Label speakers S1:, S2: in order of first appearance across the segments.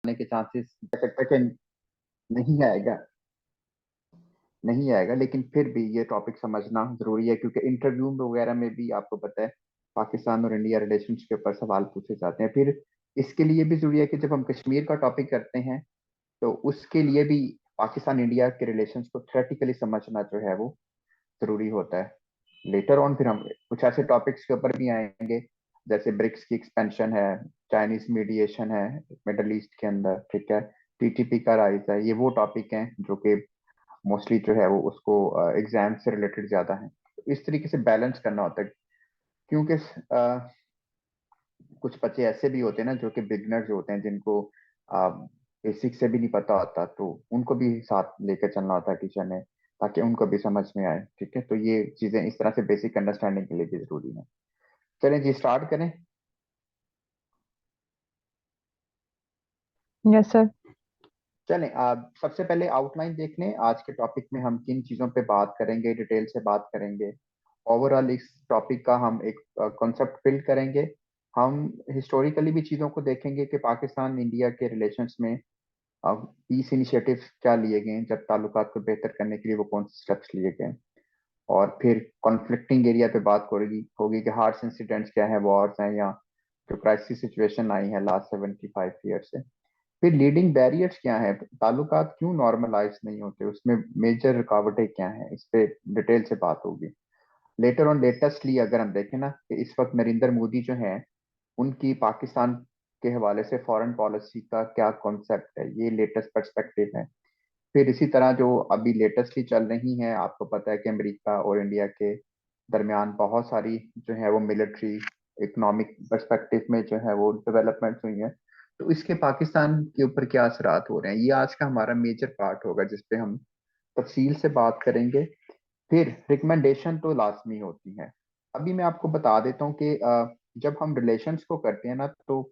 S1: आने के चांसेस सकता है कि नहीं आएगा, लेकिन फिर भी ये टॉपिक समझना जरूरी है, क्योंकि इंटरव्यू वगैरह में भी आपको पता है पाकिस्तान और इंडिया रिलेशंस के ऊपर सवाल पूछे जाते हैं। फिर इसके लिए भी जरूरी है कि जब हम कश्मीर का टॉपिक करते हैं तो उसके लिए भी पाकिस्तान इंडिया के रिलेशंस को थ्योरेटिकली समझना जो है वो जरूरी होता है। लेटर ऑन फिर हम कुछ ऐसे टॉपिक्स के ऊपर भी आएंगे, जैसे ब्रिक्स की एक्सपेंशन है, चाइनीज मीडिएशन है मिडल ईस्ट के अंदर, ठीक है, टीटीपी का राइज है। ये वो टॉपिक हैं जो कि मोस्टली जो है वो उसको एग्जाम से रिलेटेड ज्यादा है। तो इस तरीके से बैलेंस करना होता है, क्योंकि कुछ बच्चे ऐसे भी होते हैं ना जो कि बिगनर्स होते हैं, जिनको बेसिक से भी नहीं पता होता, तो उनको भी साथ लेकर चलना होता है टीचर ने, ताकि उनको भी समझ में आए। ठीक है, तो ये चीजें इस तरह से बेसिक अंडरस्टैंडिंग के लिए भी जरूरी है। चलें जी, स्टार्ट करें।
S2: Yes sir.
S1: चलें, आप सबसे पहले आउटलाइन देख लें, आज के टॉपिक में हम किन चीज़ों पे बात करेंगे, डिटेल से बात करेंगे। ओवरऑल इस टॉपिक का हम एक कॉन्सेप्ट बिल्ड करेंगे। हम हिस्टोरिकली भी चीज़ों को देखेंगे कि पाकिस्तान इंडिया के रिलेशंस में पीस इनिशिएटिव क्या लिए गए, जब ताल्लुकात को बेहतर करने के लिए वो कौन से स्टेप्स लिए गए। और फिर कॉन्फ्लिक्टिंग एरिया पे बात होगी होगी कि हार्श इंसिडेंट्स क्या है, वॉर्स हैं, या जो क्राइसिस सिचुएशन आई है लास्ट 75 ईयर से। फिर लीडिंग बैरियर्स क्या है, ताल्लुकात क्यों नॉर्मलाइज नहीं होते, उसमें मेजर रुकावटें क्या हैं, इस पे डिटेल से बात होगी। लेटर ऑन लेटेस्टली अगर हम देखें ना कि इस वक्त नरेंद्र मोदी जो हैं, उनकी पाकिस्तान के हवाले से फॉरेन पॉलिसी का क्या कॉन्सेप्ट है, ये लेटेस्ट पर्सपेक्टिव है। फिर इसी तरह जो अभी लेटेस्टली चल रही हैं, आपको पता है कि अमेरिका और इंडिया के दरमियान बहुत सारी जो है वो मिलिट्री इकोनॉमिक पर्सपेक्टिव में जो है वो डेवलपमेंट हुई है। तो इसके पाकिस्तान के ऊपर क्या असरात हो रहे हैं, ये आज का हमारा मेजर पार्ट होगा, जिसपे हम तफसील से बात करेंगे। फिर रिकमेंडेशन तो लाजमी होती है। अभी मैं आपको बता देता हूँ कि जब हम रिलेशंस को करते हैं ना, तो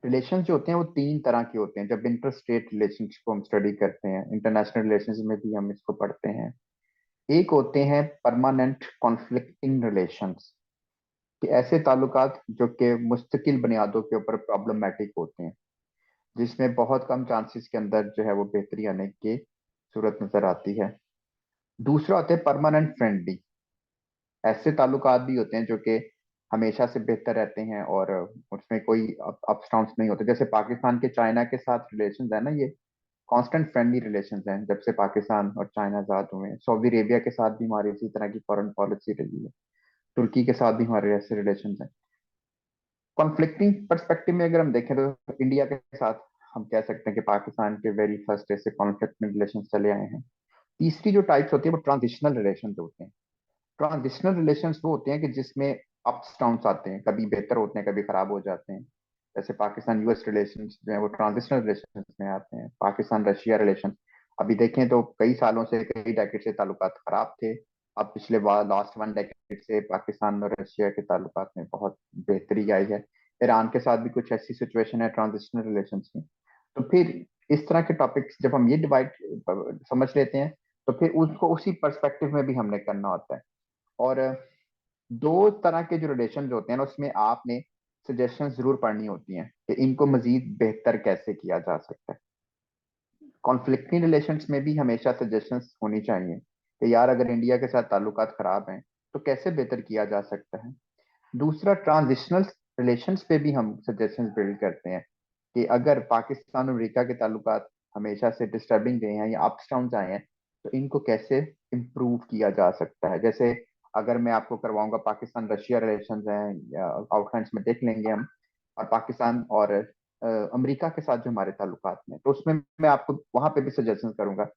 S1: रिलेशंस जो होते हैं वो तीन तरह के होते हैं। जब इंटर स्टेट रिलेशंस को हम स्टडी करते हैं, इंटरनेशनल रिलेशंस में भी हम इसको पढ़ते हैं। एक होते हैं परमानेंट कॉन्फ्लिक्टिंग रिलेशंस, कि ऐसे ताल्लुकात जो कि मुस्तकिल बुनियादों के ऊपर प्रॉब्लमेटिक होते हैं, जिसमें बहुत कम चांसेस के अंदर जो है वो बेहतरी आने की सूरत नजर आती है। दूसरा होता है परमानेंट फ्रेंडली। ऐसे ताल्लुकात भी होते हैं जो कि हमेशा से बेहतर रहते हैं और उसमें कोई अप्स डाउन्स नहीं होते। जैसे पाकिस्तान के चाइना के साथ रिलेशन है ना, ये कांस्टेंट फ्रेंडली रिलेशन हैं जब से पाकिस्तान और चाइना आजाद हुए हैं। सऊदी अरेबिया के साथ भी हमारी इसी तरह की फॉरेन पॉलिसी रही है। तुर्की के साथ भी हमारे ऐसे रिलेशन हैं। कॉन्फ्लिक्टिंग पर्सपेक्टिव में अगर हम देखें तो इंडिया के साथ हम कह सकते हैं कि पाकिस्तान के वेरी फर्स्ट ऐसे कॉन्फ्लिक्ट में रिलेशन चले आए हैं। तीसरी जो टाइप्स होती है वो ट्रांजिशनल रिलेशन होते हैं। ट्रांजिशनल रिलेशंस वो होते हैं कि जिसमें अप्स डाउन्स आते हैं, कभी बेहतर होते हैं, कभी खराब हो जाते हैं। जैसे पाकिस्तान यूएस रिलेशंस जो है वो ट्रांजिशनल रिलेशंस में आते हैं। पाकिस्तान रशिया रिलेशंस अभी देखें तो कई सालों से, कई डेकेड से ताल्लुकात खराब थे। अब पिछले लास्ट 1 डेकेड से पाकिस्तान और रशिया के ताल्लुकात में बहुत बेहतरी आई है। ईरान के साथ भी कुछ ऐसी सिचुएशन है ट्रांजिशनल रिलेशंस की। तो फिर इस तरह के टॉपिक्स जब हम ये डिवाइड समझ लेते हैं, तो फिर उसको उसी पर्सपेक्टिव में भी हमने करना होता है। और दो तरह के जो रिलेशन होते हैं ना, उसमें आपने सजेशन जरूर पढ़नी होती हैं कि इनको मजीद बेहतर कैसे किया जा सकता है। कॉन्फ्लिक्टिंग रिलेशंस में भी हमेशा सजेशंस होनी चाहिए कि यार अगर इंडिया के साथ ताल्लुकात खराब हैं तो कैसे बेहतर किया जा सकता है। दूसरा, ट्रांजिशनल रिलेशंस पे भी हम सजेशंस बिल्ड करते हैं कि अगर पाकिस्तान और अमेरिका के ताल्लुकात हमेशा से डिस्टर्बिंग रहे हैं या अप्स डाउन आए हैं, तो इनको कैसे इम्प्रूव किया जा सकता है। जैसे अगर मैं आपको करवाऊंगा पाकिस्तान रशिया रिलेशंस हैं, आउटलाइंस में देख लेंगे हम, और पाकिस्तान और अमेरिका के साथ जो हमारे ताल्लुकात में, तो उसमें मैं आपको वहां पे भी सजेशन करूंगा,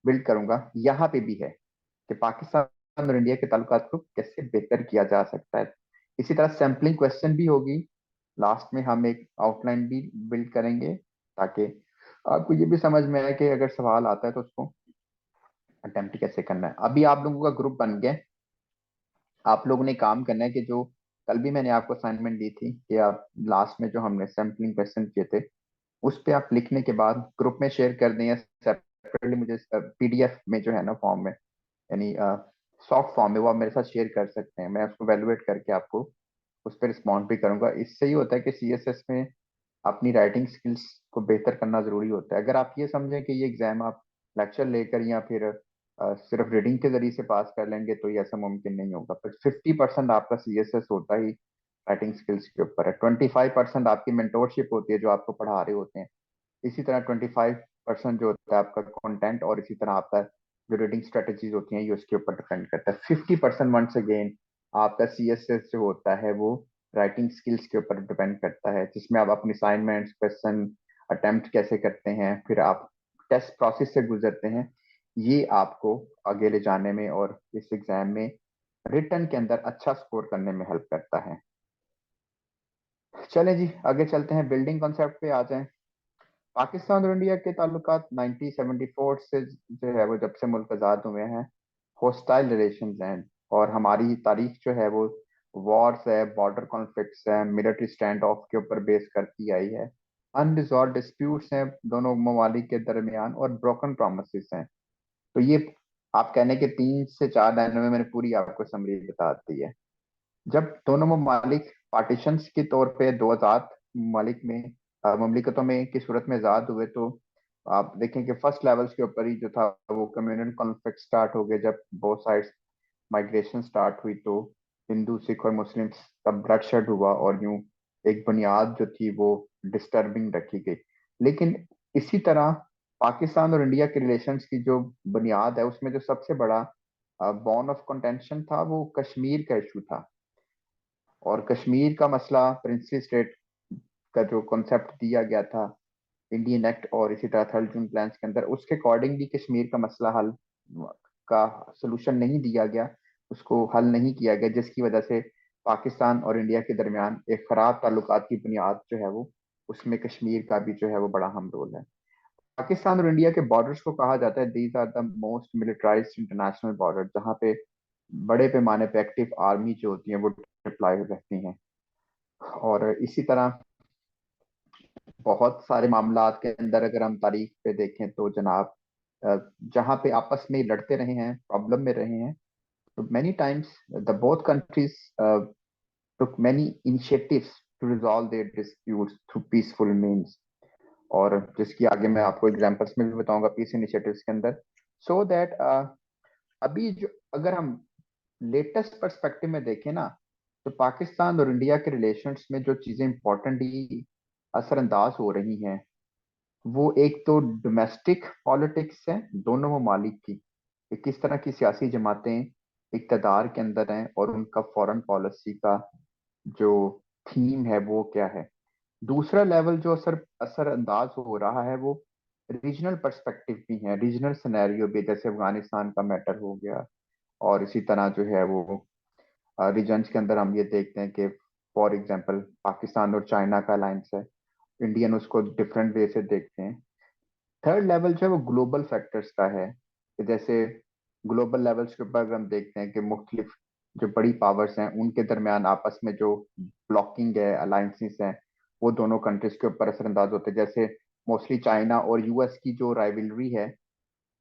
S1: बिल्ड करूंगा। यहाँ पे भी है कि पाकिस्तान और इंडिया के ताल्लुकात को कैसे बेहतर किया जा सकता है। इसी तरह सैम्पलिंग क्वेश्चन भी होगी, लास्ट में हम एक आउटलाइन भी बिल्ड करेंगे, ताकि आपको ये भी समझ में आए कि अगर सवाल आता है तो उसको अटेम्प्ट कैसे करना है। अभी आप लोगों का ग्रुप बन गया। आप लोगों ने काम करना है कि जो कल भी मैंने आपको असाइनमेंट दी थी कि आप लास्ट में जो हमने सैम्पलिंग क्वेश्चन किए थे, उस पे आप लिखने के बाद ग्रुप में शेयर कर दें, या सेपरेटली मुझे पीडीएफ में जो है ना फॉर्म में, यानी सॉफ्ट फॉर्म में, वो आप मेरे साथ शेयर कर सकते हैं। मैं उसको वैल्यूएट करके आपको उस पर रिस्पॉन्ड भी करूंगा। इससे ही होता है कि सीएसएस में अपनी राइटिंग स्किल्स को बेहतर करना जरूरी होता है। अगर आप ये समझें कि ये एग्जाम आप लेक्चर लेकर या फिर सिर्फ रीडिंग के जरिए से पास कर लेंगे तो ये ऐसा मुमकिन नहीं होगा। पर 50% आपका सीएसएस होता ही राइटिंग स्किल्स के ऊपर है। 25% आपकी मेंटोरशिप होती है जो आपको पढ़ा रहे होते हैं। इसी तरह 25% जो होता है आपका कंटेंट, और इसी तरह आपका जो रीडिंग स्ट्रेटजीज होती हैं ये उसके ऊपर डिपेंड करता है। 50% वंस अगेन आपका सीएसएस जो होता है वो राइटिंग स्किल्स के ऊपर डिपेंड करता है, जिसमें आप अपनी असाइनमेंट्स, क्वेश्चन अटेम्प्ट कैसे करते हैं, फिर आप टेस्ट प्रोसेस से गुजरते हैं। ये आपको आगे ले जाने में और इस एग्जाम में रिटर्न के अंदर अच्छा स्कोर करने में हेल्प करता है। चलें जी, आगे चलते हैं, बिल्डिंग कॉन्सेप्ट पे आ जाएं। पाकिस्तान और इंडिया के ताल्लुकात 1974 से जो है वो, जब से मुल्क आज़ाद हुए हैं, हॉस्टाइल रिलेशंस हैं। और हमारी तारीख जो है वो वॉर्स है, बॉर्डर कॉन्फ्लिक्ट्स है, मिलिट्री स्टैंड ऑफ के ऊपर बेस करती आई है। अनरिजॉल्व डिस्प्यूट्स हैं दोनों ममालिक के दरमियान, और ब्रोकन प्रोमिसेस हैं। तो ये आप कहने के 3 से 4 लाइनों में मैंने पूरी आपको समरी बता दी है। जब दोनों ममालिक पार्टीशंस के तौर पे दो आजाद ममालिक में ममलिकतों में की सूरत में आजाद हुए, तो आप देखें कि फर्स्ट लेवल्स के ऊपर ही जो था वो कम्युनल कॉन्फ्लिक्ट स्टार्ट हो गए। जब बोथ साइड्स माइग्रेशन स्टार्ट हुई तो हिंदू, सिख और मुस्लिम का ब्लडशेड हुआ, और यूं एक बुनियाद जो थी वो डिस्टर्बिंग रखी गई। लेकिन इसी तरह पाकिस्तान और इंडिया के रिलेशंस की जो बुनियाद है उसमें जो सबसे बड़ा बॉन ऑफ कंटेंशन था वो कश्मीर का इशू था। और कश्मीर का मसला प्रिंसली स्टेट का जो कॉन्सेप्ट दिया गया था इंडियन एक्ट और इसी तरह थर्ड जून प्लान्स के अंदर, उसके अकॉर्डिंगली कश्मीर का मसला हल का सोल्यूशन नहीं दिया गया, उसको हल नहीं किया गया, जिसकी वजह से पाकिस्तान और इंडिया के दरमियान एक खराब ताल्लुकात की बुनियाद जो है वो, उसमें कश्मीर का भी जो है वो बड़ा अहम रोल है। पाकिस्तान और इंडिया के बॉर्डर्स को कहा जाता है these are the most militarized international border, जहाँ पे बड़े पैमाने पे एक्टिव आर्मी जो होती है वो डिप्लॉय रहती हैं। और इसी तरह बहुत सारे मामलात के अंदर अगर हम तारीख पे देखें तो जनाब, जहाँ पे आपस में लड़ते रहे हैं, प्रॉब्लम में रहे हैं, तो many times the both countries took many initiatives to resolve their disputes through peaceful means। और जिसकी आगे मैं आपको एग्जांपल्स में भी बताऊंगा पीस इनिशिएटिव्स के अंदर। सो दैट अभी जो अगर हम लेटेस्ट पर्सपेक्टिव में देखें ना, तो पाकिस्तान और इंडिया के रिलेशंस में जो चीजें इंपॉर्टेंटली असरअंदाज हो रही हैं वो एक तो डोमेस्टिक पॉलिटिक्स है दोनों ममालिक की, कि किस तरह की सियासी जमातें इक़्तिदार के अंदर हैं और उनका फॉरेन पॉलिसी का जो थीम है वो क्या है। दूसरा लेवल जो असरअंदाज हो रहा है वो रीजनल पर्सपेक्टिव भी है, रीजनल सिनेरियो भी, जैसे अफगानिस्तान का मैटर हो गया। और इसी तरह जो है वो रीजन्स के अंदर हम ये देखते हैं कि फॉर एग्जांपल पाकिस्तान और चाइना का अलायंस है, इंडियन उसको डिफरेंट वे से देखते हैं। थर्ड लेवल जो है वो ग्लोबल फैक्टर्स का है, कि जैसे ग्लोबल लेवल्स के ऊपर अगर हम देखते हैं कि मुख्तलिफ जो बड़ी पावर्स हैं उनके दरमियान आपस में जो ब्लॉकिंग है, अलायंसेस हैं, वो दोनों कंट्रीज के ऊपर असरअंदाज होते हैं। जैसे मोस्टली चाइना और यूएस की जो राइवलरी है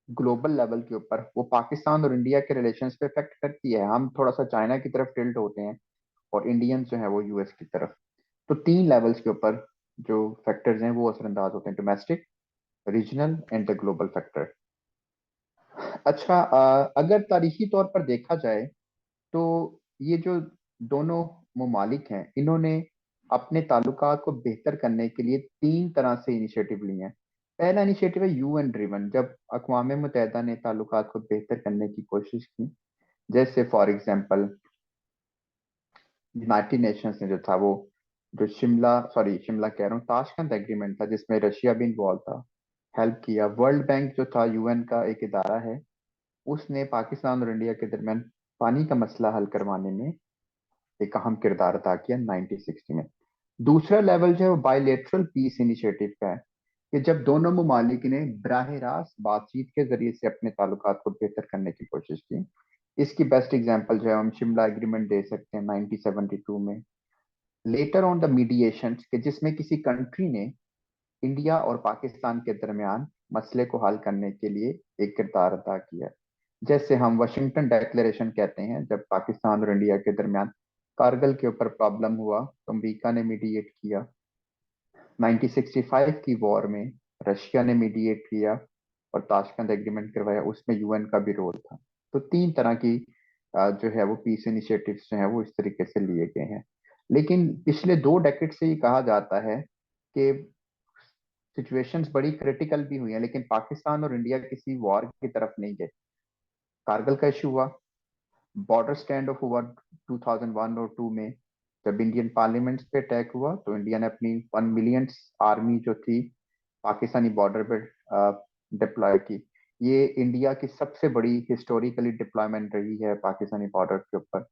S1: ग्लोबल लेवल के ऊपर, वो पाकिस्तान और इंडिया के रिलेशंस पे इफेक्ट करती है। हम थोड़ा सा चाइना की तरफ टिल्ट होते हैं और इंडियंस जो है वो यूएस की तरफ। तो 3 लेवल्स के ऊपर जो फैक्टर्स हैं वो असरअंदाज होते हैं, domestic, regional and the global factor. अच्छा, अगर तारीखी तौर पर देखा जाए तो ये जो दोनों ममालिक हैं इन्होंने अपने ताल्लुकात को बेहतर करने के लिए 3 तरह से इनिशिएटिव लिए हैं। पहला इनिशिएटिव है यूएन ड्रिवन, जब अक़वाम मुत्तहिदा ने ताल्लुकात को बेहतर करने की कोशिश की। जैसे फॉर एग्जांपल यूनाइटेड नेशंस ने जो था वो, जो शिमला कह रहा हूँ, ताशकंद एग्रीमेंट था जिसमें रशिया भी इन्वॉल्व था, हेल्प किया। वर्ल्ड बैंक जो था यूएन का एक इदारा है, उसने पाकिस्तान और इंडिया के दरमियान पानी का मसला हल करवाने में एक अहम किरदार अदा किया 1960 में। दूसरा लेवल जो है वो बायलेटरल पीस इनिशिएटिव का है, कि जब दोनों ममालिक ने बराह रास्त बातचीत के जरिए से अपने ताल्लुकात को बेहतर करने की कोशिश की। इसकी बेस्ट एग्जांपल जो है हम शिमला एग्रीमेंट दे सकते हैं 1972 में। लेटर ऑन द मीडिएशन, के जिसमें किसी कंट्री ने इंडिया और पाकिस्तान के दरमियान मसले को हल करने के लिए एक किरदार अदा किया। जैसे हम वाशिंगटन डेक्लेरेशन कहते हैं, जब पाकिस्तान और इंडिया के दरमियान कारगिल के ऊपर प्रॉब्लम हुआ तो अमेरिका ने मीडिएट किया। 1965 की वॉर में रशिया ने मीडिएट किया और ताशकंद एग्रीमेंट करवाया, उसमें यूएन का भी रोल था। तो तीन तरह की जो है वो पीस इनिशिएटिव्स जो है वो इस तरीके से लिए गए हैं। लेकिन पिछले 2 डेकेड से ये कहा जाता है कि सिचुएशंस बड़ी क्रिटिकल भी हुई हैं, लेकिन पाकिस्तान और इंडिया किसी वॉर की तरफ नहीं गए। कारगिल का इशू हुआ, बॉर्डर स्टैंड ऑफ हुआ 2001 और 2 में। जब इंडियन पार्लियामेंट पे अटैक हुआ तो इंडिया ने अपनी 1 मिलियन आर्मी जो थी पाकिस्तानी बॉर्डर पे डिप्लॉय की। ये इंडिया की सबसे बड़ी हिस्टोरिकली डिप्लॉयमेंट रही है पाकिस्तानी बॉर्डर के ऊपर।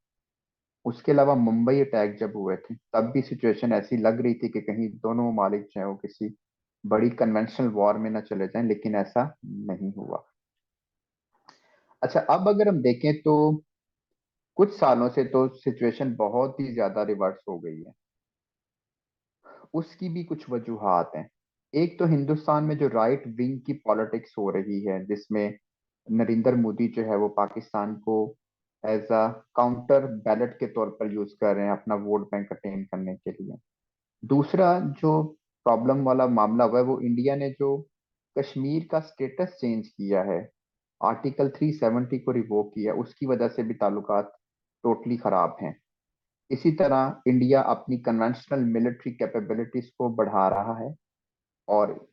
S1: उसके अलावा मुंबई अटैक जब हुए थे तब भी सिचुएशन ऐसी लग रही थी कि कहीं दोनों ममालिक जो है वो किसी बड़ी कन्वेंशनल वॉर में न चले जाएं, लेकिन ऐसा नहीं हुआ। अच्छा, अब अगर हम देखें तो कुछ सालों से तो सिचुएशन बहुत ही ज्यादा रिवर्स हो गई है। उसकी भी कुछ वजूहात हैं। एक तो हिंदुस्तान में जो राइट विंग की पॉलिटिक्स हो रही है, जिसमें नरेंद्र मोदी जो है वो पाकिस्तान को एज अ काउंटर बैलेट के तौर पर यूज कर रहे हैं अपना वोट बैंक अटेन करने के लिए। दूसरा जो प्रॉब्लम वाला मामला हुआ है वो इंडिया ने जो कश्मीर का स्टेटस चेंज किया है, आर्टिकल 370 को रिवोक किया, उसकी वजह से भी ताल्लुकात टोटली खराब हैं। इसी तरह इंडिया अपनी कन्वेंशनल मिलिट्री कैपेबिलिटीज को बढ़ा रहा है, और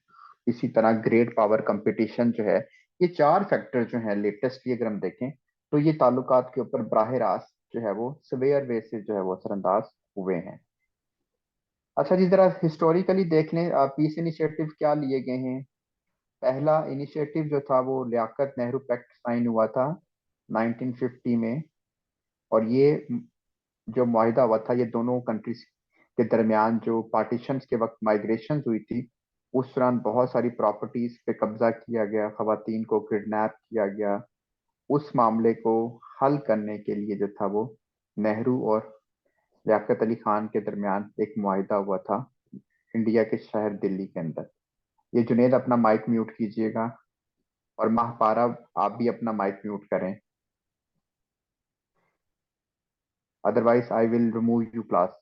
S1: इसी तरह ग्रेट पावर कंपटीशन जो है, ये 4 फैक्टर जो है लेटेस्टली अगर हम देखें तो ये ताल्लुकात के ऊपर बराह रास्त जो है वो सवेयर वे से जो है वो असरअंदाज हुए हैं। अच्छा जी, जरा हिस्टोरिकली देख लें पीस इनिशिएटिव क्या लिए गए हैं। पहला इनिशिएटिव जो था वो लियाकत नेहरू पैक्ट साइन हुआ था 1950 में। और ये जो मुआहिदा हुआ था, ये दोनों कंट्रीज के दरमियान जो पार्टीशंस के वक्त माइग्रेशन हुई थी, उस दौरान बहुत सारी प्रॉपर्टीज पे कब्जा किया गया, खवातीन को किडनैप किया गया। उस मामले को हल करने के लिए जो था वो नेहरू और लियाकत अली खान के दरमियान एक मुआहिदा हुआ था इंडिया के शहर दिल्ली के अंदर। ये जुनेद अपना माइक म्यूट कीजिएगा, और महापारा आप भी अपना माइक म्यूट करें, otherwise I will remove you class.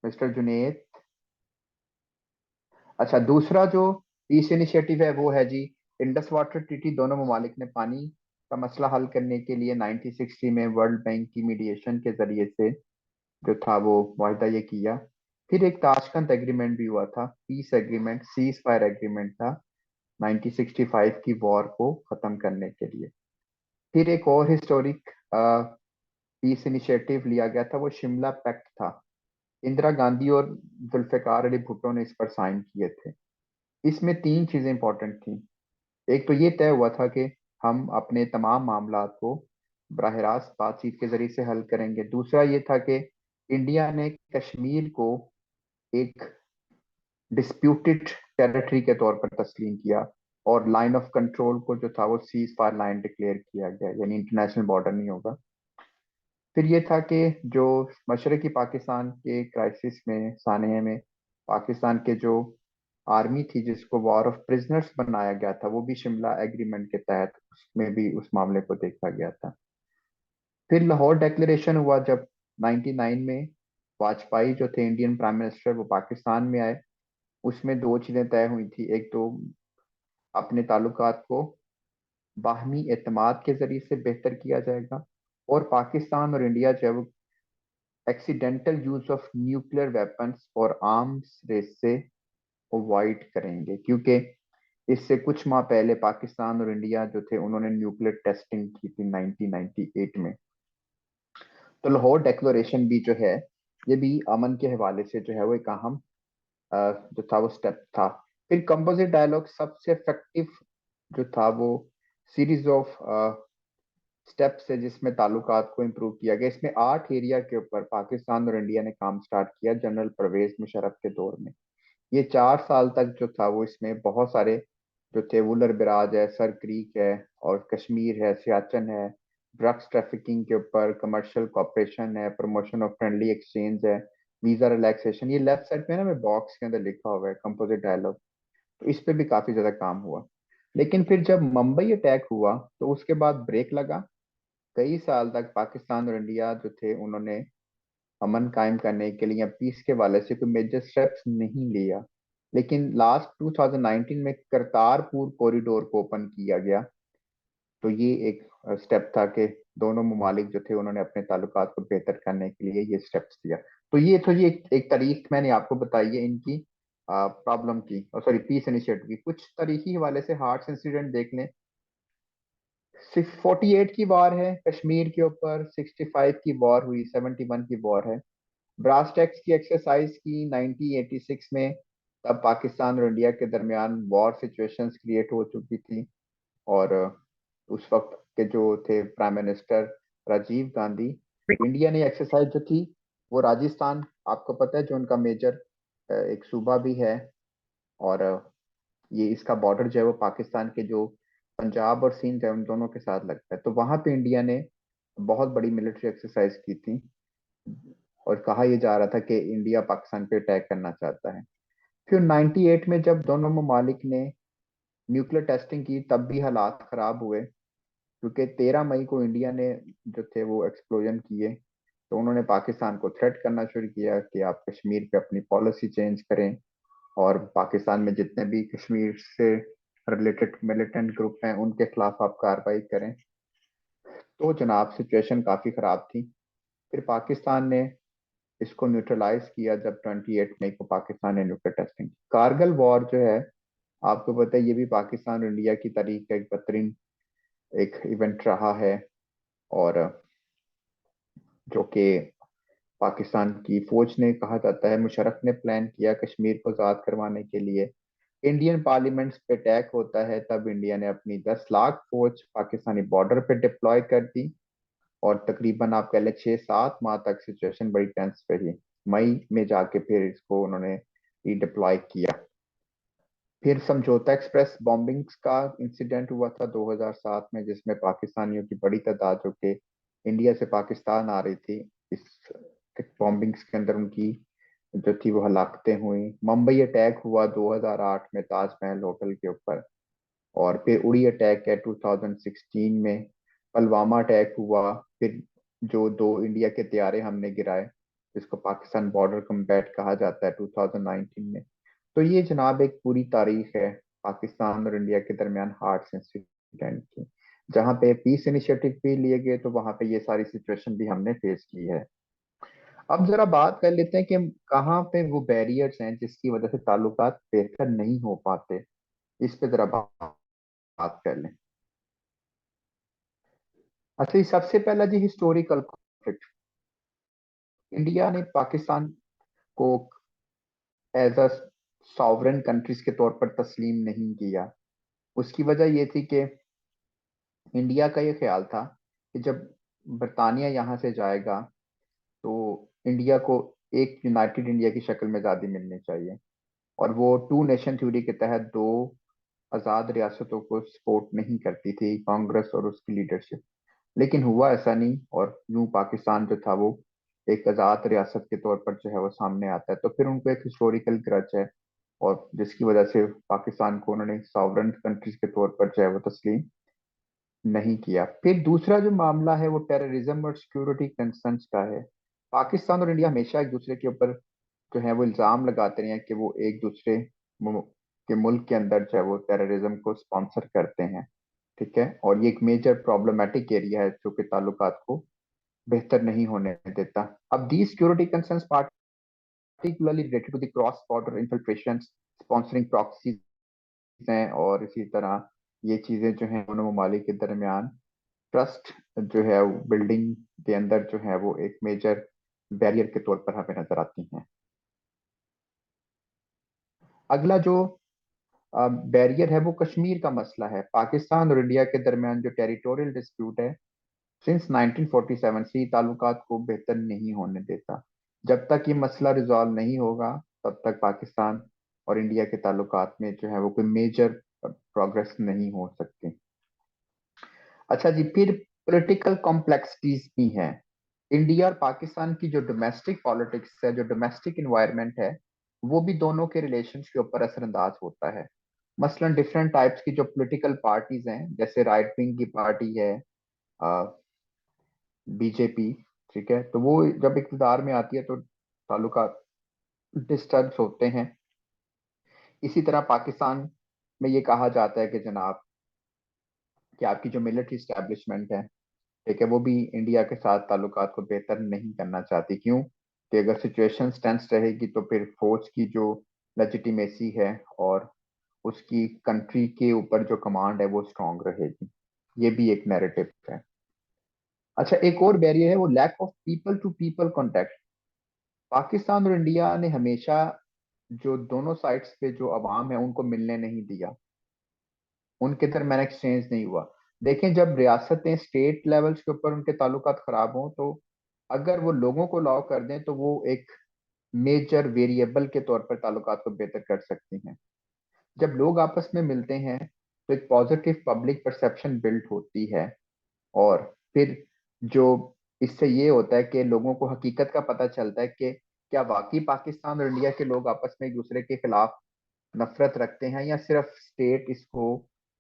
S1: Mister Junaid. अच्छा, दूसरा जो पीस इनिशिएटिव है वो है जी इंडस वाटर ट्रीटी। दोनों ममालिक ने पानी का मसला हल करने के लिए 1960 में वर्ल्ड बैंक की मीडिएशन के जरिए से जो था वो मुआहिदा ये किया। फिर एक ताशकंद एग्रीमेंट भी हुआ था, piece agreement, cease fire agreement था 1965 की वॉर को खत्म करने के लिए। फिर एक और हिस्टोरिक पीस इनिशिएटिव लिया गया था, वो शिमला पैक्ट था। इंदिरा गांधी और जुल्फिकार अली भुट्टो ने इस पर साइन किए थे। इसमें 3 चीजें इंपॉर्टेंट थी। एक तो ये तय हुआ था कि हम अपने तमाम मामला को बराह रास्त बातचीत के जरिए से हल करेंगे। दूसरा ये था कि इंडिया ने कश्मीर को एक डिस्प्यूटेड टेरिटरी के तौर पर तस्लीम किया, और लाइन ऑफ कंट्रोल को जो था वो सीज फायर लाइन डिक्लेयर किया गया, यानी इंटरनेशनल बॉर्डर नहीं होगा। फिर ये था कि जो मशरकी पाकिस्तान के क्राइसिस में सानहे में पाकिस्तान के जो आर्मी थी जिसको वॉर ऑफ प्रिजनर्स बनाया गया था, वो भी शिमला एग्रीमेंट के तहत उसमें भी उस मामले को देखा गया था। फिर लाहौर डिक्लेरेशन हुआ जब 99 में वाजपेयी जो थे इंडियन प्राइम मिनिस्टर, वो पाकिस्तान में आए। उसमें 2 चीजें तय हुई थी। एक तो अपने ताल्लुकात को बाहमी एतमाद के जरिए से बेहतर किया जाएगा, और पाकिस्तान और इंडिया जो है वो accidental use of nuclear weapons और आर्म्स रेस से अवॉइड करेंगे, क्योंकि इससे कुछ माह पहले पाकिस्तान और इंडिया जो थे उन्होंने न्यूक्लियर टेस्टिंग की थी 1998 में। तो लाहौर डिक्लेरेशन भी जो है ये भी अमन के हवाले से जो है वो एक अहम जो था वो स्टेप था। फिर कंपोजिट डायलॉग सबसे इफेक्टिव जो था वो सीरीज ऑफ स्टेप्स है जिसमें ताल्लुकात को इम्प्रूव किया गया। इसमें 8 एरिया के ऊपर पाकिस्तान और इंडिया ने काम स्टार्ट किया जनरल परवेज मुशर्रफ के दौर में। ये 4 साल तक जो था वो इसमें बहुत सारे जो थे, वुलर बिराज है, सर क्रीक है, और कश्मीर है, सियाचन है, ड्रग्स ट्रैफिकिंग के ऊपर कमर्शियल कॉपरेशन है, प्रमोशन ऑफ फ्रेंडली एक्सचेंज है, वीजा रिलैक्सेशन। ये लेफ्ट साइड पे ना मैं बॉक्स के अंदर लिखा हुआ है कंपोजिट डायलॉग। तो इस पे भी काफी ज्यादा काम हुआ। लेकिन फिर जब मुंबई अटैक हुआ तो उसके बाद ब्रेक लगा। कई साल तक पाकिस्तान और इंडिया जो थे उन्होंने अमन कायम करने के लिए या पीस के वाले से कोई मेजर स्टेप्स नहीं लिया। लेकिन लास्ट 2019 में करतारपुर कॉरिडोर को ओपन किया गया। तो ये एक स्टेप था कि दोनों ममालिक जो थे उन्होंने अपने ताल्लुकात को बेहतर करने के लिए ये स्टेप्स लिया। तो ये एक तारीख मैंने आपको बताई है इनकी प्रॉब्लम की, सॉरी पीस इनिशिएटिव की। कुछ तारीखी हवाले से हार्ट्स इंसिडेंट देख लें। 48 की वॉर है कश्मीर के ऊपर, 65 की वॉर हुई, 71 की वॉर है। ब्रास टैक्स की एक्सरसाइज की 1986 में, तब पाकिस्तान और इंडिया के दरमियान वॉर सिचुएशंस क्रिएट हो चुकी थी। और उस वक्त के जो थे prime minister Rajiv Gandhi, India ने एक्सरसाइज जो थी वो राजस्थान, आपको पता है जो उनका मेजर एक सूबा भी है, और ये इसका बॉर्डर जो है वो पाकिस्तान के जो पंजाब और सिंध है उन दोनों के साथ लगता है। तो वहां पे इंडिया ने बहुत बड़ी मिलिट्री एक्सरसाइज की थी, और कहा यह जा रहा था कि इंडिया पाकिस्तान पे अटैक करना चाहता है। फिर 98 में जब दोनों ममालिक ने न्यूक्लियर टेस्टिंग की तब भी हालात खराब हुए, क्योंकि 13 मई को इंडिया ने जो थे वो एक्सप्लोजन किए। तो उन्होंने पाकिस्तान को थ्रेट करना शुरू किया कि आप कश्मीर पे अपनी पॉलिसी चेंज करें, और पाकिस्तान में जितने भी कश्मीर से रिलेटेड मिलिटेंट ग्रुप हैं उनके खिलाफ आप कार्रवाई करें। तो जनाब सिचुएशन काफी खराब थी। फिर पाकिस्तान ने इसको न्यूट्रलाइज किया जब 28 मई को पाकिस्तान ने न्यूक्लियर टेस्टिंग की। कारगिल वॉर जो है, आपको पता है ये भी पाकिस्तान और इंडिया की तारीख का एक बेहतरीन एक इवेंट रहा है। और जो कि पाकिस्तान की फौज ने, कहा जाता है मुशर्रफ ने प्लान किया कश्मीर को आजाद करवाने के लिए। इंडियन पार्लियामेंट पे अटैक होता है, तब इंडिया ने अपनी 10 लाख फौज पाकिस्तानी बॉर्डर पे डिप्लॉय कर दी। और तकरीबन आप कह लें 6-7 माह तक सिचुएशन बड़ी टेंस रही। मई में जाके फिर इसको उन्होंने रीडिप्लॉय किया। फिर समझौता एक्सप्रेस बॉम्बिंग्स का इंसिडेंट हुआ था 2007 में, जिसमें पाकिस्तानियों की बड़ी तादाद जो कि इंडिया से पाकिस्तान आ रही थी, इस बॉम्बिंग्स के अंदर उनकी जो थी वो हलाकतें हुई। मुंबई अटैक हुआ 2008 में ताजमहल होटल के ऊपर। और फिर उड़ी अटैक है 2016 में। पुलवामा अटैक हुआ। फिर जो दो इंडिया के तैयारे हमने गिराए, जिसको पाकिस्तान बॉर्डर कम्बैट कहा जाता है, 2019 में। तो ये जनाब एक पूरी तारीख है पाकिस्तान और इंडिया के दरमियान हार्ट्स इंसिडेंट की। जहाँ पे पीस इनिशिएटिव भी लिए गए, तो वहां पे ये सारी सिचुएशन भी हमने फेस की है। अब जरा बात कर लेते हैं कि कहाँ पे वो बैरियर्स हैं जिसकी वजह से ताल्लुकात बेहतर नहीं हो पाते। इस पे जरा बात कर लें। अच्छा, ये सबसे पहला जी हिस्टोरिकल कॉन्फ्लिक्ट। इंडिया ने पाकिस्तान को एज अ सॉवरेन कंट्रीज के तौर पर तस्लीम नहीं किया। उसकी वजह ये थी कि इंडिया का ये ख्याल था कि जब बरतानिया यहाँ से जाएगा तो इंडिया को एक यूनाइटेड इंडिया की शक्ल में आज़ादी मिलनी चाहिए। और वो टू नेशन थ्योरी के तहत दो आज़ाद रियासतों को सपोर्ट नहीं करती थी कांग्रेस और उसकी लीडरशिप। लेकिन हुआ ऐसा नहीं, और यूं पाकिस्तान जो था वो एक आज़ाद रियासत के तौर पर जो है वो सामने आता है। तो फिर उनको एक हिस्टोरिकल ग्रज है, और जिसकी वजह से पाकिस्तान को उन्होंने सॉवरेन कंट्रीज के तौर पर जो है वो तस्लीम नहीं किया। फिर दूसरा जो मामला है वो टेररिज्म और सिक्योरिटी कंसर्न्स का है। पाकिस्तान और इंडिया हमेशा एक दूसरे के ऊपर जो है वो इल्जाम लगाते रहे हैं कि वो एक दूसरे के मुल्क के अंदर जो है वो टेररिज्म को स्पॉन्सर करते हैं। ठीक है, और ये एक मेजर प्रॉब्लमेटिक एरिया है जो कि ताल्लुकात को बेहतर नहीं होने देता। अब the security concerns particularly related to the cross border infiltration, sponsoring proxies हैं, और इसी तरह ये चीजें जो हैं दोनों ममालिक के दरमियान ट्रस्ट जो है बिल्डिंग के अंदर जो है वो एक मेजर बैरियर के तौर पर हमें नजर आती हैं। अगला जो बैरियर है वो कश्मीर का मसला है। पाकिस्तान और इंडिया के दरमियान जो टेरिटोरियल डिस्प्यूट है, सिंस 1947 से ही ताल्लुकात को बेहतर नहीं होने देता। जब तक ये मसला रिजॉल्व नहीं होगा, तब तक पाकिस्तान और इंडिया के ताल्लुकात में जो है वो कोई मेजर प्रोग्रेस नहीं हो सकती। अच्छा जी, फिर पॉलिटिकल कॉम्प्लेक्सिटीज भी हैं। इंडिया और पाकिस्तान की जो डोमेस्टिक पॉलिटिक्स है, जो डोमेस्टिक इन्वायरमेंट है, वो भी दोनों के रिलेशंस के ऊपर असरअंदाज होता है। मसलन डिफरेंट टाइप्स की जो पॉलिटिकल पार्टीज हैं, जैसे राइट विंग की पार्टी है बीजेपी, ठीक है, तो वो जब इक़्तिदार में आती है तो ताल्लुकात डिस्टर्ब होते हैं। इसी तरह पाकिस्तान में ये कहा जाता है कि जनाब कि आपकी जो मिलिट्री स्टैब्लिशमेंट है, ठीक है, वो भी इंडिया के साथ ताल्लुकात को बेहतर नहीं करना चाहती। क्यों? कि अगर सिचुएशन टेंस रहेगी तो फिर फौज की जो लेजिटिमेसी है और उसकी कंट्री के ऊपर जो कमांड है वो स्ट्रांग रहेगी। ये भी एक नैरेटिव है। अच्छा, एक और बैरियर है वो lack of people to people contact. Pakistan और इंडिया ने हमेशा जो दोनों साइड्स पे जो अवाम है उनको मिलने नहीं दिया, उनके दरमियान एक्सचेंज नहीं हुआ। देखें, जब रियासतें स्टेट लेवल्स के ऊपर उनके ताल्लुकात खराब हों तो अगर वो लोगों को अलाउ कर दें तो वो एक मेजर वेरिएबल के तौर पर ताल्लुकात को बेहतर कर सकती हैं। जब लोग आपस में मिलते हैं तो एक पॉजिटिव पब्लिक परसेप्शन बिल्ड होती है, और फिर जो इससे ये होता है कि लोगों को हकीकत का पता चलता है कि क्या वाकई पाकिस्तान और इंडिया के लोग आपस में एक दूसरे के खिलाफ नफरत रखते हैं या सिर्फ स्टेट इसको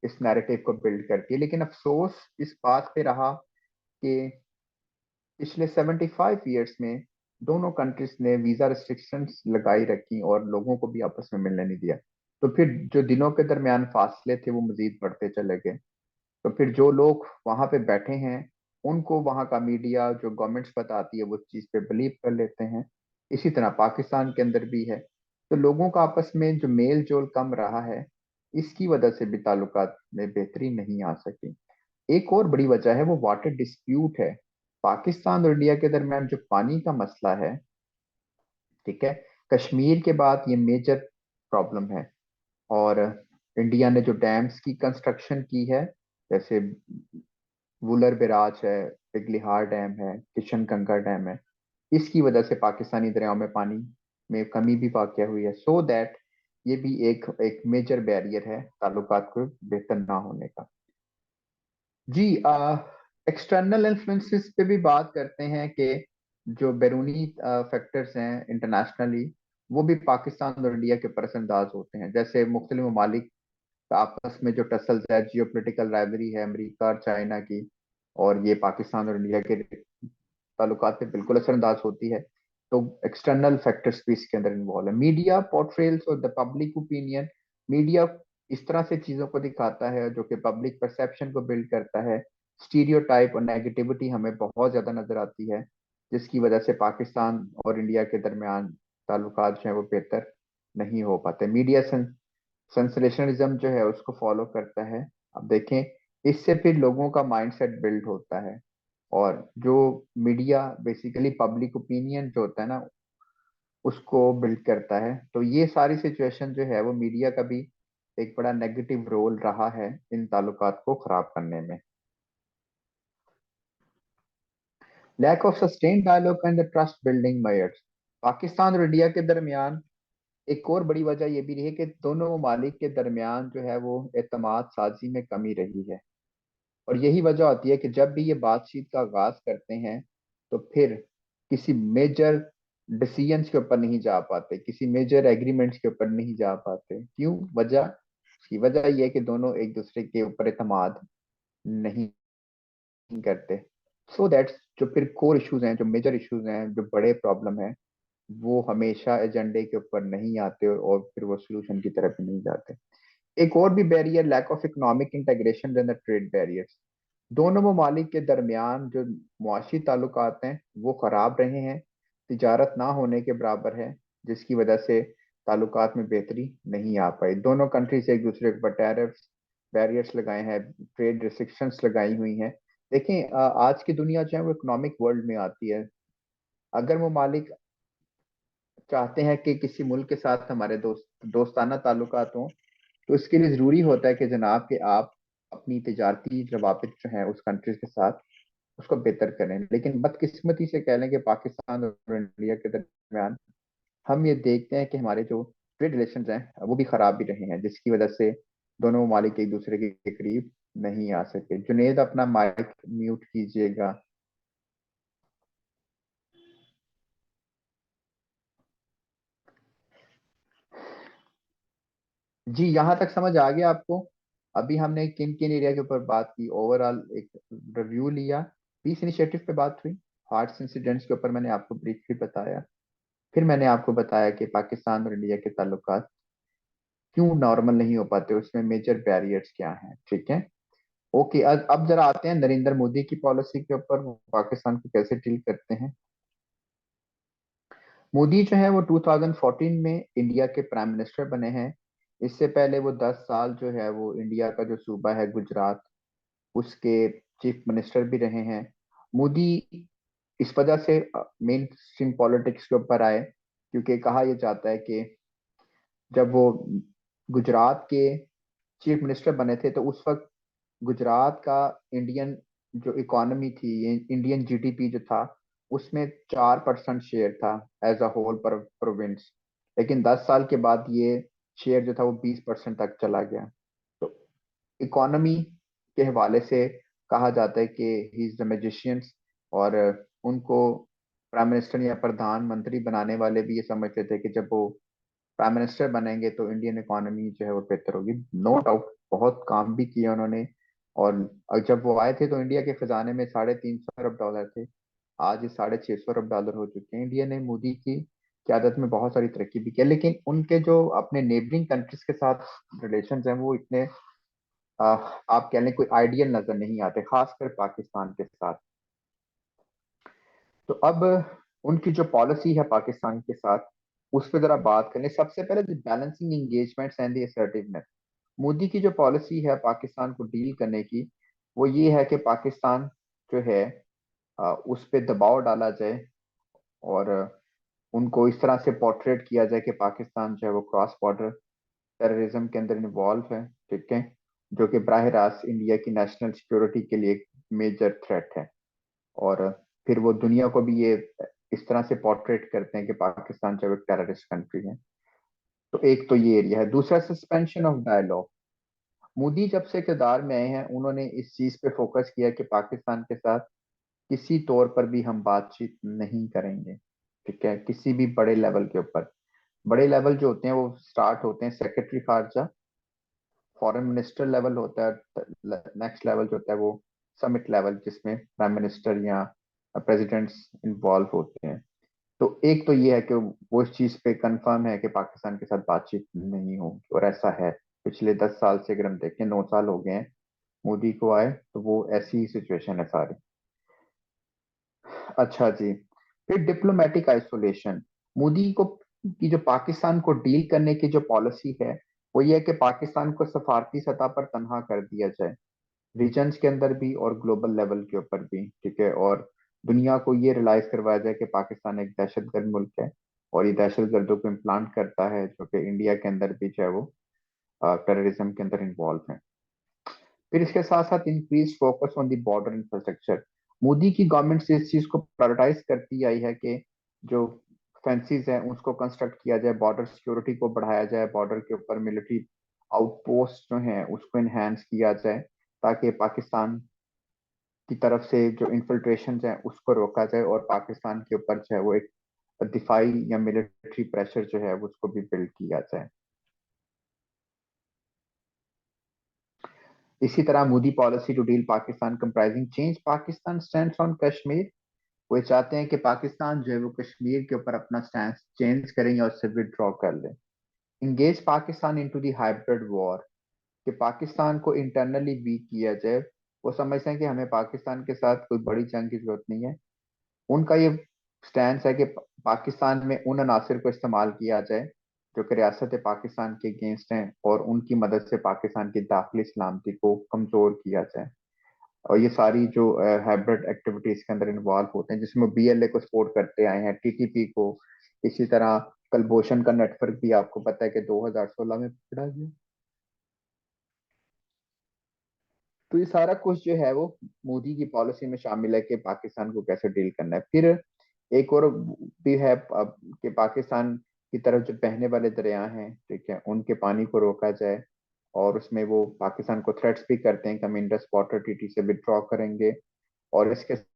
S1: इस नैरेटिव को बिल्ड करती है। लेकिन अफसोस इस बात पे रहा कि पिछले 75 ईयर्स में दोनों कंट्रीज ने वीजा रिस्ट्रिक्शंस लगाई रखी और लोगों को भी आपस में मिलने नहीं दिया। तो फिर जो दिनों के दरमियान फासले थे वो मजीद बढ़ते चले गए। तो फिर जो लोग वहां पे बैठे हैं उनको वहां का मीडिया जो गवर्नमेंट्स बताती है वो चीज पे बिलीव कर लेते हैं। इसी तरह पाकिस्तान के अंदर भी है। तो लोगों का आपस में जो मेल जोल कम रहा है, इसकी वजह से भी ताल्लुकात में बेहतरी नहीं आ सकी। एक और बड़ी वजह है वो वाटर डिस्प्यूट है। पाकिस्तान और इंडिया के दरमियान जो पानी का मसला है, ठीक है, कश्मीर के बाद ये मेजर प्रॉब्लम है। और इंडिया ने जो डैम्स की कंस्ट्रक्शन की है, जैसे वुलर बिराज है, पिगलिहार डैम है, किशन गंगा डैम है, इसकी वजह से पाकिस्तानी दरियाओं में पानी में कमी भी वाक़या हुई है। सो दैट ये भी एक एक मेजर बैरियर है ताल्लुकात को बेहतर ना होने का। जी, एक्सटर्नल इन्फ्लुएंसेस पे भी बात करते हैं कि जो बैरूनी फैक्टर्स हैं इंटरनेशनली, वो भी पाकिस्तान और इंडिया के ऊपर असरअंदाज होते हैं। जैसे मुख्तलिफ ममालिक आपस में जो टसल्स है, जियो पोलिटिकल राइवरी है अमेरिका और चाइना की, और ये पाकिस्तान और इंडिया के ताल्लुकात पे बिल्कुल असरअंदाज होती है। तो एक्सटर्नल फैक्टर्स भी इसके अंदर इन्वॉल्व है। मीडिया पोर्ट्रेल्स और द पब्लिक ओपिनियन, मीडिया इस तरह से चीजों को दिखाता है जो कि पब्लिक परसेप्शन को बिल्ड करता है। स्टीरियोटाइप और नेगेटिविटी हमें बहुत ज्यादा नजर आती है, जिसकी वजह से पाकिस्तान और इंडिया के दरमियान ताल्लुकात जो है वो बेहतर नहीं हो पाते। मीडिया सेंसेशनलिज्म जो है उसको फॉलो करता है। अब देखें, इससे फिर लोगों का माइंडसेट बिल्ड होता है, और जो मीडिया बेसिकली पब्लिक ओपिनियन जो होता है ना उसको बिल्ड करता है। तो ये सारी सिचुएशन जो है वो मीडिया का भी एक बड़ा नेगेटिव रोल रहा है इन ताल्लुकात को खराब करने में। Lack of sustain dialogue and the trust building measures. Pakistan और इंडिया के दरमियान एक और बड़ी वजह यह भी रही है कि दोनों ममालिक के दरमियान जो है वो एतमाद साजी में कमी रही है। और यही वजह होती है कि जब भी ये बातचीत का आगाज करते हैं तो फिर किसी मेजर डिसीजंस के ऊपर नहीं जा पाते, किसी मेजर एग्रीमेंट्स के ऊपर नहीं जा पाते। क्यों? वजह, की वजह यह है कि दोनों एक दूसरे के ऊपर एतमाद नहीं करते। सो दैट्स जो फिर कोर इश्यूज हैं, जो मेजर इश्यूज हैं, जो बड़े प्रॉब्लम है, वो हमेशा एजेंडे के ऊपर नहीं आते और फिर वो सोल्यूशन की तरफ नहीं जाते। एक और भी barrier lack of economic integration and trade barriers. दोनों ममालिक के दरमियान जो मुआशी ताल्लुकात हैं वो खराब रहे हैं, तिजारत ना होने के बराबर है, जिसकी वजह से ताल्लुकात में बेहतरी नहीं आ पाई। दोनों कंट्रीज एक दूसरे के ऊपर टैरिफ्स बैरियर्स लगाए हैं, ट्रेड रिस्ट्रिक्शंस लगाई हुई हैं। देखें, आज की दुनिया जो है वो इकोनॉमिक वर्ल्ड में आती है। अगर ममालिक चाहते हैं कि किसी मुल्क के साथ हमारे दोस्ताना ताल्लुकात हों, तो इसके लिए जरूरी होता है कि जनाब कि आप अपनी तिजारती रवाबित जो है उस कंट्रीज के साथ उसको बेहतर करें। लेकिन बदकिस्मती से कह लें कि पाकिस्तान और इंडिया के दरमियान हम ये देखते हैं कि हमारे जो ट्रेड रिलेशन हैं वो भी खराब भी रहे हैं, जिसकी वजह से दोनों ममालिक एक दूसरे के करीब नहीं आ सके। जुनेद, अपना माइक म्यूट कीजिएगा। जी, यहाँ तक समझ आ गया आपको? अभी हमने किन किन एरिया के ऊपर बात की, ओवरऑल एक रिव्यू लिया। पीस इनिशिएटिव पे बात हुई, हार्ट्स इंसिडेंट्स के ऊपर मैंने आपको ब्रीफली बताया। फिर मैंने आपको बताया कि पाकिस्तान और इंडिया के ताल्लुकात क्यों नॉर्मल नहीं हो पाते, उसमें मेजर बैरियर्स क्या हैं। ठीक है। ओके, अब जरा आते हैं नरेंद्र मोदी की पॉलिसी के ऊपर, वो पाकिस्तान को कैसे डील करते हैं। मोदी जो है वो 2014 में इंडिया के प्राइम मिनिस्टर बने हैं। इससे पहले वो 10 साल जो है वो इंडिया का जो सूबा है गुजरात, उसके चीफ मिनिस्टर भी रहे हैं। मोदी इस वजह से मेन स्ट्रीम पॉलिटिक्स के ऊपर आए, क्योंकि कहा यह जाता है कि जब वो गुजरात के चीफ मिनिस्टर बने थे तो उस वक्त गुजरात का इंडियन जो इकोनॉमी थी, ये इंडियन जीडीपी जो था, उसमें 4% शेयर था एज अ होल पर प्रोविंस। लेकिन 10 साल के बाद ये शेयर जो था वो 20% तक चला गया। तो इकोनॉमी के हवाले से कहा जाता है कि ही इज द मैजिशियंस। और उनको प्राइम मिनिस्टर या प्रधानमंत्री बनाने वाले भी ये समझते थे कि जब वो प्राइम मिनिस्टर बनेंगे तो इंडियन इकोनॉमी जो है वो बेहतर होगी। नो डाउट बहुत काम भी किया उन्होंने। और जब वो आए थे तो इंडिया के खजाने में $350 अरब थे। आज ये $650 हो चुके हैं। इंडिया ने मोदी की क्यादत में बहुत सारी तरक्की भी की, लेकिन उनके जो अपने नेबरिंग कंट्रीज के साथ रिलेशन हैं वो इतने आप कह लें कोई आइडियल नजर नहीं आते, खासकर पाकिस्तान के साथ। तो अब उनकी जो पॉलिसी है पाकिस्तान के साथ, उस पर जरा बात करें। सबसे पहले balancing engagements and the assertiveness. Modi की जो पॉलिसी है पाकिस्तान को डील करने की, वो ये है कि पाकिस्तान जो है उस पर दबाव डाला जाए, और उनको इस तरह से पोर्ट्रेट किया जाए कि पाकिस्तान जो है वो क्रॉस बॉर्डर टेररिज्म के अंदर इन्वॉल्व है। ठीक है। जो कि बराह रास्त इंडिया की नेशनल सिक्योरिटी के लिए एक मेजर थ्रेट है। और फिर वो दुनिया को भी ये इस तरह से पोर्ट्रेट करते हैं कि पाकिस्तान जो है एक टेररिस्ट कंट्री है। तो एक तो ये एरिया है। दूसरा, सस्पेंशन ऑफ डायलॉग। मोदी जब से इक़्तिदार में आए हैं उन्होंने इस चीज पे फोकस किया कि पाकिस्तान के साथ किसी तौर पर भी हम बातचीत नहीं करेंगे। ठीक है, किसी भी बड़े लेवल के ऊपर। बड़े लेवल जो होते हैं वो स्टार्ट होते हैं सेक्रेटरी खारजा, फॉरेन मिनिस्टर लेवल होता है। नेक्स्ट लेवल जो होता है वो समिट लेवल, जिसमें प्राइम मिनिस्टर या प्रेसिडेंट्स इन्वॉल्व होते हैं। तो एक तो ये है कि वो इस चीज पे कंफर्म है कि पाकिस्तान के साथ बातचीत नहीं होगी, और ऐसा है। पिछले 10 साल से अगर हम देखें, 9 साल हो गए हैं मोदी को आए, तो वो ऐसी ही सिचुएशन है सारी। अच्छा जी। फिर डिप्लोमेटिक आइसोलेशन। मोदी को की जो पाकिस्तान को डील करने की जो पॉलिसी है, वो ये है कि पाकिस्तान को सफारती सतह पर तनहा कर दिया जाए, रीजन्स के अंदर भी और ग्लोबल लेवल के ऊपर भी। ठीक है। और दुनिया को ये रियलाइज करवाया जाए कि पाकिस्तान एक दहशतगर्द मुल्क है, और ये दहशतगर्दों को इम्प्लांट करता है, जो कि इंडिया के अंदर भी जो है वो टेररिज्म के अंदर इन्वॉल्व है। फिर इसके साथ साथ increase focus on the border infrastructure. Modi की गवर्नमेंट से इस चीज को प्रायोरिटाइज करती आई है कि जो फेंसिस हैं उसको कंस्ट्रक्ट किया जाए, बॉर्डर सिक्योरिटी को बढ़ाया जाए, बॉर्डर के ऊपर मिलिट्री आउटपोस्ट जो हैं उसको इनहेंस किया जाए, ताकि पाकिस्तान की तरफ से जो इन्फिल्ट्रेशन है उसको रोका जाए, और पाकिस्तान के ऊपर जो है वो एक दिफाई या मिलिट्री प्रेशर जो है वो उसको भी बिल्ड किया जाए। इसी तरह Modi policy to deal Pakistan comprising change Pakistan stand on Kashmir. वो चाहते हैं कि पाकिस्तान जो है वो कश्मीर के ऊपर अपना स्टैंड चेंज करें या उससे विड्रॉ कर ले। Engage Pakistan into the hybrid war, कि पाकिस्तान को इंटरनली वीक किया जाए। वो समझते हैं कि हमें पाकिस्तान के साथ कोई बड़ी जंग की जरूरत नहीं है। उनका ये स्टैंड है कि पाकिस्तान में उन अनासर को इस्तेमाल किया जाए जो कि रियासत पाकिस्तान के अगेंस्ट हैं, और उनकी मदद से पाकिस्तान की दाखिली सलामती को कमजोर किया जाए। और ये सारी जो हाइब्रिड एक्टिविटीज के अंदर इन्वॉल्व होते हैं, जिसमें बीएलए को सपोर्ट करते आए हैं, टीटीपी को। इसी तरह कलभूषण का नेटवर्क भी आपको पता है कि 2016 में पकड़ा गया। तो ये सारा कुछ जो है वो मोदी की पॉलिसी में शामिल है कि पाकिस्तान को कैसे डील करना है। फिर एक और भी है कि पाकिस्तान की तरफ जो बहने वाले दरिया हैं, ठीक है, उनके पानी को रोका जाए। और उसमें वो पाकिस्तान को थ्रेट्स भी करते हैं कि हम इंडस वाटर ट्रीटी से विड्रॉ करेंगे। और इसके